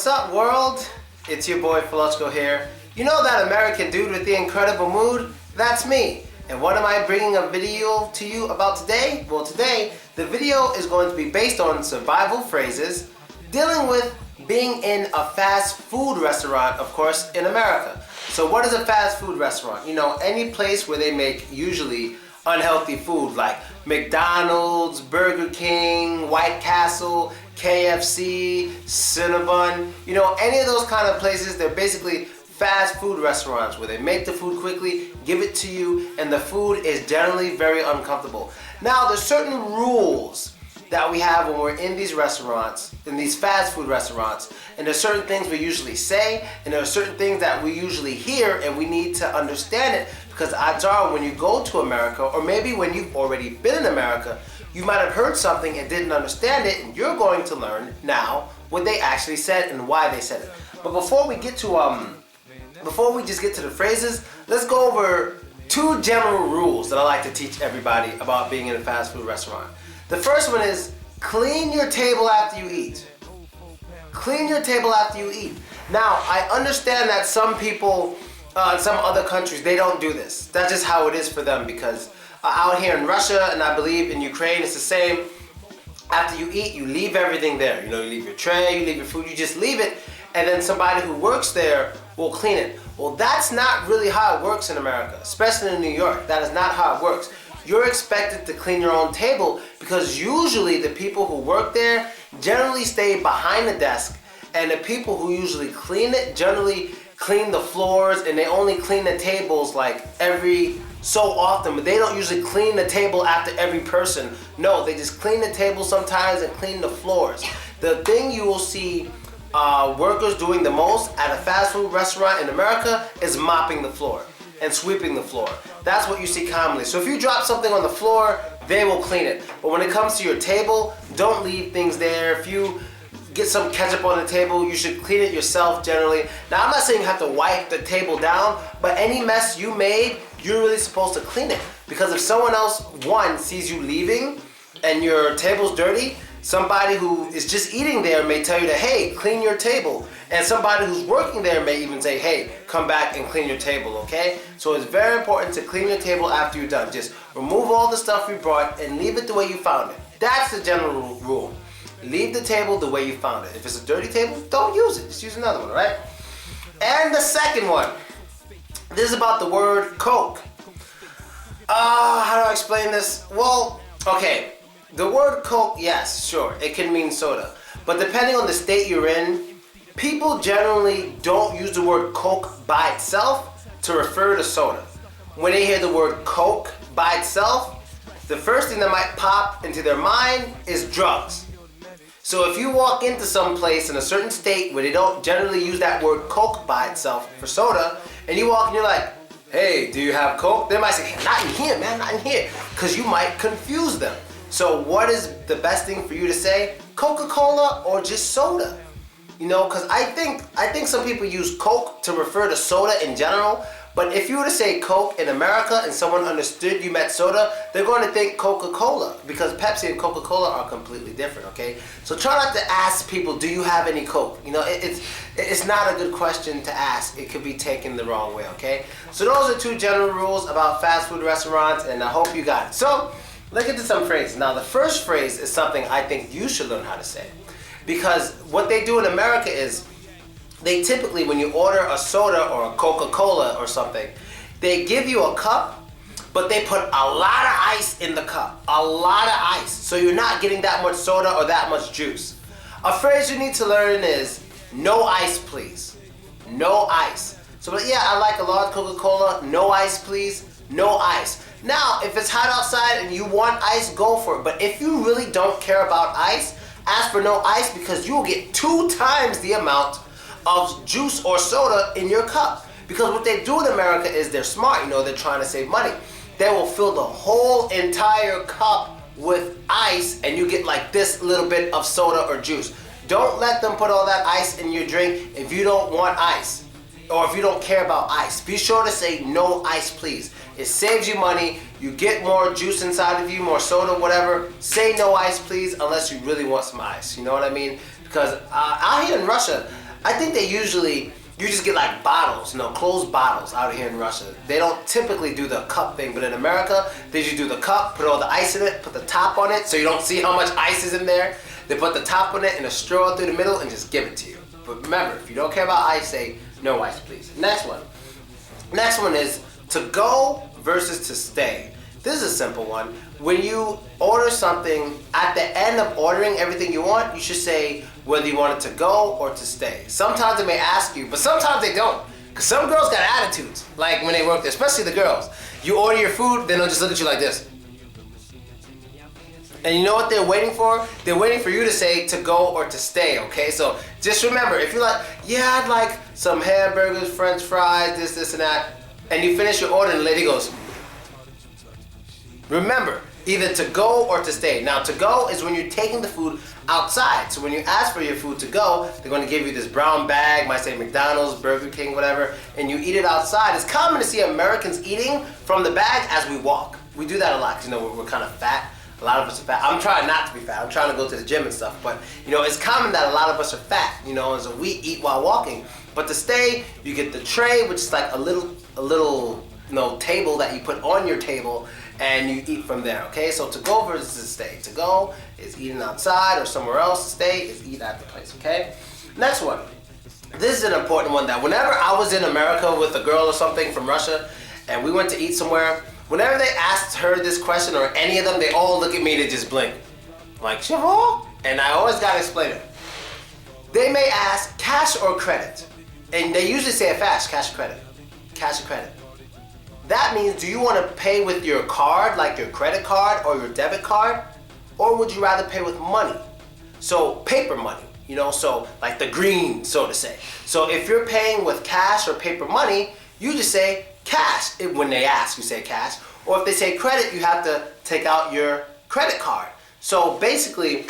What's up, world? It's your boy Felochko here. You know that American dude with the incredible mood? That's me. And what am I bringing a video to you about today? Well, today the video is going to be based on survival phrases dealing with being in a fast food restaurant, of course, in America. So what is a fast food restaurant? You know, any place where they make usually unhealthy food like McDonald's, Burger King, White Castle, KFC, Cinnabon. You know, any of those kind of places, they're basically fast food restaurants where they make the food quickly, give it to you, and the food is generally very uncomfortable. Now, there's certain rules that we have when we're in these restaurants, in these fast food restaurants, and there's certain things we usually say, and there are certain things that we usually hear, and we need to understand it, because odds are when you go to America, or maybe when you've already been in America, you might have heard something and didn't understand it, and you're going to learn now what they actually said and why they said it. But before we get to before we just get to the phrases, let's go over two general rules that I like to teach everybody about being in a fast food restaurant. The first one is clean your table after you eat. Clean your table after you eat. Now, I understand that some people in some other countries, they don't do this. That's just how it is for them, because out here in Russia, and I believe in Ukraine, it's the same. After you eat, you leave everything there. You know, you leave your tray, you leave your food, you just leave it, and then somebody who works there will clean it. Well, that's not really how it works in America, especially in New York. That is not how it works. You're expected to clean your own table because usually the people who work there generally stay behind the desk, and the people who usually clean it generally clean the floors, and they only clean the tables like every so often, but they don't usually clean the table after every person. No, they just clean the table sometimes and clean the floors. The thing you will see workers doing the most at a fast food restaurant in America is mopping the floor and sweeping the floor. That's what you see commonly. So if you drop something on the floor, they will clean it. But when it comes to your table, don't leave things there. If you get some ketchup on the table, you should clean it yourself generally. Now, I'm not saying you have to wipe the table down, but any mess you made, you're really supposed to clean it. Because if someone else, one, sees you leaving and your table's dirty, somebody who is just eating there may tell you that, hey, clean your table. And somebody who's working there may even say, hey, come back and clean your table, okay? So it's very important to clean your table after you're done. Just remove all the stuff you brought and leave it the way you found it. That's the general rule. Leave the table the way you found it. If it's a dirty table, don't use it. Just use another one, right? And the second one, this is about the word Coke. How do I explain this? Well, okay, the word Coke, yes, sure, it can mean soda. But depending on the state you're in, people generally don't use the word Coke by itself to refer to soda. When they hear the word Coke by itself, the first thing that might pop into their mind is drugs. So if you walk into some place in a certain state where they don't generally use that word Coke by itself for soda, and you walk and you're like, hey, do you have Coke? They might say, not in here, man, not in here, because you might confuse them. So what is the best thing for you to say? Coca-Cola or just soda? You know, because I think some people use Coke to refer to soda in general, but if you were to say Coke in America and someone understood you meant soda, they're going to think Coca-Cola, because Pepsi and Coca-Cola are completely different, okay? So try not to ask people, do you have any Coke? You know, it's not a good question to ask. It could be taken the wrong way, okay? So those are two general rules about fast food restaurants, and I hope you got it. So let's get to some phrases. Now, the first phrase is something I think you should learn how to say, because what they do in America is, they typically, when you order a soda or a Coca-Cola or something, they give you a cup, but they put a lot of ice in the cup. A lot of ice. So you're not getting that much soda or that much juice. A phrase you need to learn is, no ice, please. No ice. So, but yeah, I like a large Coca-Cola. No ice, please. No ice. Now, if it's hot outside and you want ice, go for it. But if you really don't care about ice, ask for no ice, because you will get 2 times the amount of juice or soda in your cup. Because what they do in America is they're smart, you know, they're trying to save money. They will fill the whole entire cup with ice, and you get like this little bit of soda or juice. Don't let them put all that ice in your drink if you don't want ice, or if you don't care about ice. Be sure to say no ice, please. It saves you money. You get more juice inside of you, more soda, whatever. Say no ice, please, unless you really want some ice. You know what I mean? Because out here in Russia, I think they usually, you just get like bottles, closed bottles out here in Russia. They don't typically do the cup thing, but in America, they just do the cup, put all the ice in it, put the top on it so you don't see how much ice is in there. They put the top on it and a straw through the middle and just give it to you. But remember, if you don't care about ice, say no ice, please. Next one. Next one is to go versus to stay. This is a simple one. When you order something, at the end of ordering everything you want, you should say whether you want it to go or to stay. Sometimes they may ask you, but sometimes they don't. Because some girls got attitudes, like when they work there, especially the girls. You order your food, then they'll just look at you like this. And you know what they're waiting for? They're waiting for you to say to go or to stay, okay? So just remember, if you're like, yeah, I'd like some hamburgers, french fries, this and that, and you finish your order and the lady goes, remember, either to go or to stay. Now, to go is when you're taking the food outside. So when you ask for your food to go, they're going to give you this brown bag, might say McDonald's, Burger King, whatever, and you eat it outside. It's common to see Americans eating from the bag as we walk. We do that a lot because, we're kind of fat. A lot of us are fat. I'm trying not to be fat. I'm trying to go to the gym and stuff. But, it's common that a lot of us are fat, and so we eat while walking. But to stay, you get the tray, which is like a little table that you put on your table, and you eat from there, okay? So to go versus to stay. To go is eating outside or somewhere else. To stay is eat at the place, okay? Next one. This is an important one that whenever I was in America with a girl or something from Russia, and we went to eat somewhere, whenever they asked her this question or any of them, they all look at me to just blink. Like, Chevron? And I always gotta explain it. They may ask cash or credit. And they usually say it fast, cash or credit. Cash or credit. That means, do you want to pay with your card, like your credit card or your debit card? Or would you rather pay with money? So paper money, so like the green, so to say. So if you're paying with cash or paper money, you just say cash. When they ask, you say cash. Or if they say credit, you have to take out your credit card. So basically,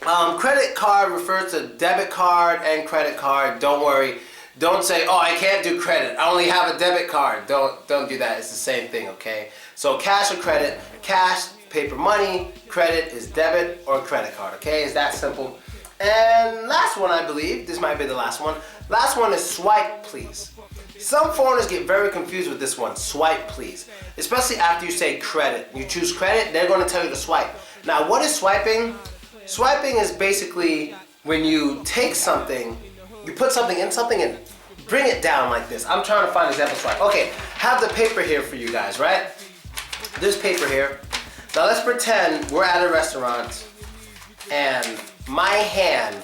credit card refers to debit card and credit card. Don't worry. Don't say, oh, I can't do credit. I only have a debit card. Don't do that. It's the same thing, okay? So cash or credit. Cash, paper money. Credit is debit or credit card, okay? It's that simple. And last one, I believe. This might be the last one. Last one is swipe, please. Some foreigners get very confused with this one, swipe, please. Especially after you say credit. You choose credit, they're going to tell you to swipe. Now, what is swiping? Swiping is basically when you take something, you put something in something and bring it down like this. I'm trying to find an example swipe. Okay, have the paper here for you guys, right? There's paper here. Now let's pretend we're at a restaurant and my hand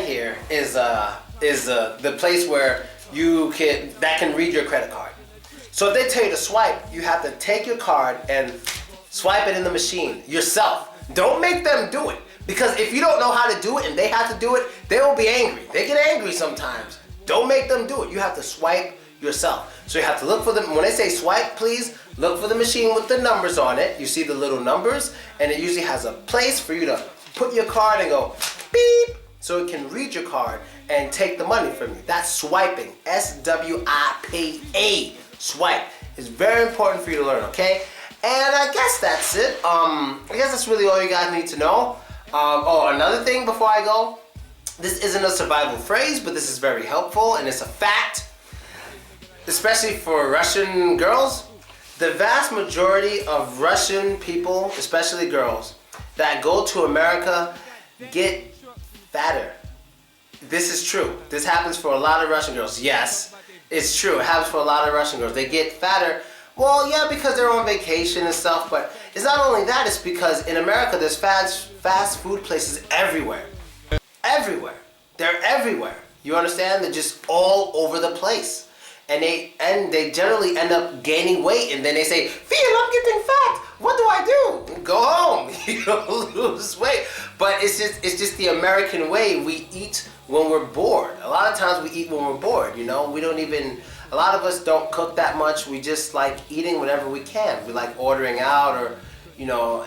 here is the place where that can read your credit card. So if they tell you to swipe, you have to take your card and swipe it in the machine yourself. Don't make them do it. Because if you don't know how to do it and they have to do it, they will be angry. They get angry sometimes. Don't make them do it. You have to swipe yourself. So you have to look for them. When they say swipe, please, look for the machine with the numbers on it. You see the little numbers, and it usually has a place for you to put your card and go beep, so it can read your card and take the money from you. That's swiping. S-W-I-P-A. Swipe. It's very important for you to learn, okay? And I guess that's it. I guess that's really all you guys need to know. Another thing before I go. This isn't a survival phrase, but this is very helpful, and it's a fact. Especially for Russian girls. The vast majority of Russian people, especially girls, that go to America get fatter. This is true. This happens for a lot of Russian girls. Yes, it's true. It happens for a lot of Russian girls. They get fatter. Well, yeah, because they're on vacation and stuff, but it's not only that, it's because in America there's fast food places everywhere. Everywhere. They're everywhere. You understand? They're just all over the place. And they generally end up gaining weight, and then they say, Phil, I'm getting fat. What do I do? Go home. You don't lose weight. But it's just the American way. We eat when we're bored. A lot of times we eat when we're bored, We don't even, a lot of us don't cook that much. We just like eating whenever we can. We like ordering out or,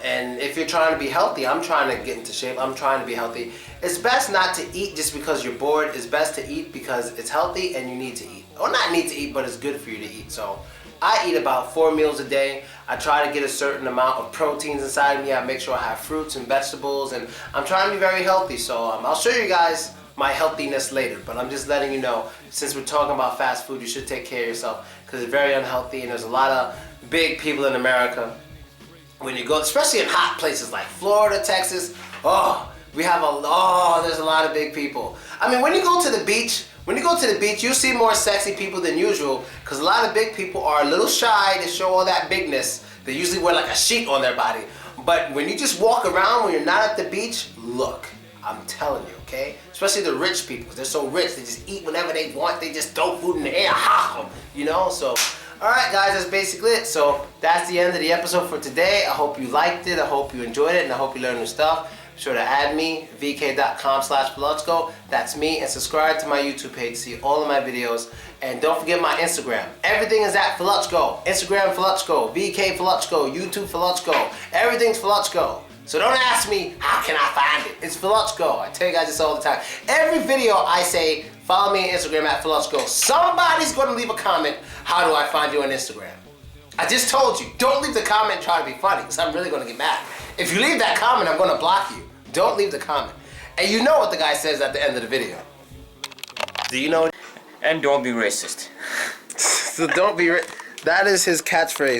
and if you're trying to be healthy, I'm trying to get into shape. I'm trying to be healthy. It's best not to eat just because you're bored. It's best to eat because it's healthy and you need to eat. Or not need to eat, but it's good for you to eat. So I eat about 4 meals a day. I try to get a certain amount of proteins inside of me. I make sure I have fruits and vegetables, and I'm trying to be very healthy. So I'll show you guys my healthiness later. But I'm just letting you know, since we're talking about fast food, you should take care of yourself because it's very unhealthy, and there's a lot of big people in America. When you go, especially in hot places like Florida, Texas, there's a lot of big people. I mean, when you go to the beach, you see more sexy people than usual because a lot of big people are a little shy to show all that bigness. They usually wear like a sheet on their body. But when you just walk around when you're not at the beach, look, I'm telling you, okay? Especially the rich people. They're so rich, they just eat whenever they want. They just throw food in the air, you know? So, alright guys, that's basically it. So, that's the end of the episode for today. I hope you liked it, I hope you enjoyed it, and I hope you learned new stuff. Be sure to add me, vk.com/Paluchko. That's me, and subscribe to my YouTube page to see all of my videos. And don't forget my Instagram. Everything is at Paluchko. Instagram Paluchko, VK Paluchko, YouTube Paluchko. Everything's Paluchko. So don't ask me, how can I find it? It's Paluchko. I tell you guys this all the time. Every video I say, follow me on Instagram at Paluchko. Somebody's gonna leave a comment, how do I find you on Instagram? I just told you, don't leave the comment and try to be funny, because I'm really gonna get mad. If you leave that comment, I'm gonna block you. Don't leave the comment. And you know what the guy says at the end of the video. Do you know? And don't be racist. So don't be that is his catchphrase.